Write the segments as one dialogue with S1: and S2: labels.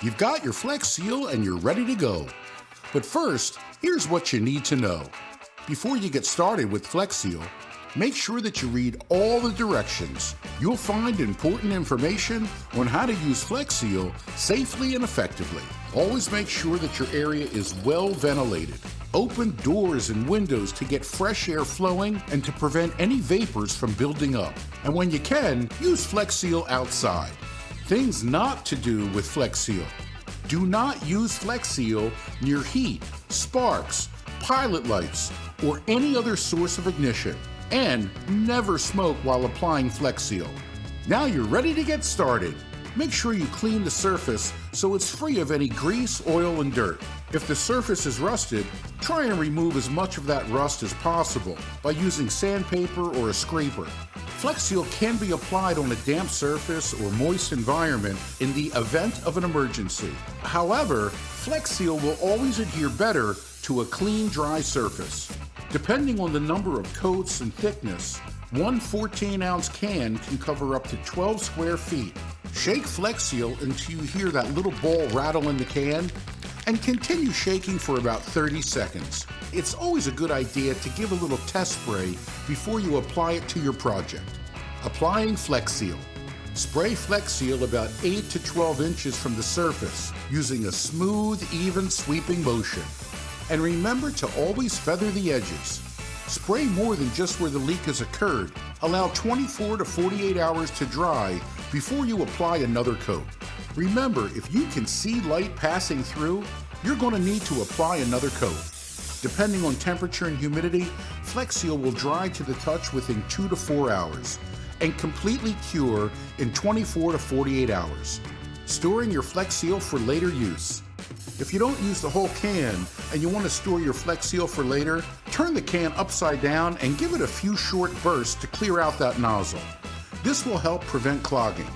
S1: You've got your Flex Seal and you're ready to go. But first, here's what you need to know. Before you get started with Flex Seal, make sure that you read all the directions. You'll find important information on how to use Flex Seal safely and effectively. Always make sure that your area is well ventilated. Open doors and windows to get fresh air flowing and to prevent any vapors from building up. And when you can, use Flex Seal outside. Things not to do with Flex Seal. Do not use Flex Seal near heat, sparks, pilot lights, or any other source of ignition. And never smoke while applying Flex Seal. Now you're ready to get started. Make sure you clean the surface so it's free of any grease, oil, and dirt. If the surface is rusted, try and remove as much of that rust as possible by using sandpaper or a scraper. Flex Seal can be applied on a damp surface or moist environment in the event of an emergency. However, Flex Seal will always adhere better to a clean, dry surface. Depending on the number of coats and thickness, one 14-ounce can cover up to 12 square feet. Shake Flex Seal until you hear that little ball rattle in the can, and continue shaking for about 30 seconds. It's always a good idea to give a little test spray before you apply it to your project. Applying Flex Seal. Spray Flex Seal about 8 to 12 inches from the surface using a smooth, even sweeping motion. And remember to always feather the edges. Spray more than just where the leak has occurred. Allow 24 to 48 hours to dry before you apply another coat. Remember, if you can see light passing through, you're going to need to apply another coat. Depending on temperature and humidity, Flex Seal will dry to the touch within 2 to 4 hours and completely cure in 24 to 48 hours. Storing your Flex Seal for later use. If you don't use the whole can and you want to store your Flex Seal for later, turn the can upside down and give it a few short bursts to clear out that nozzle. This will help prevent clogging.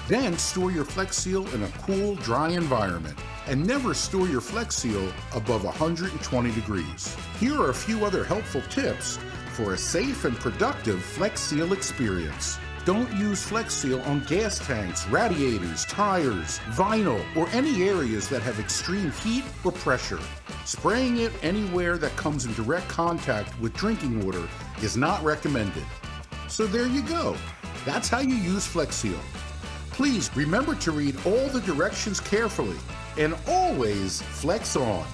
S1: Then store your Flex Seal in a cool, dry environment, and never store your Flex Seal above 120 degrees. Here are a few other helpful tips for a safe and productive Flex Seal experience. Don't use Flex Seal on gas tanks, radiators, tires, vinyl, or any areas that have extreme heat or pressure. Spraying it anywhere that comes in direct contact with drinking water is not recommended. So there you go. That's how you use Flex Seal. Please remember to read all the directions carefully and always flex on.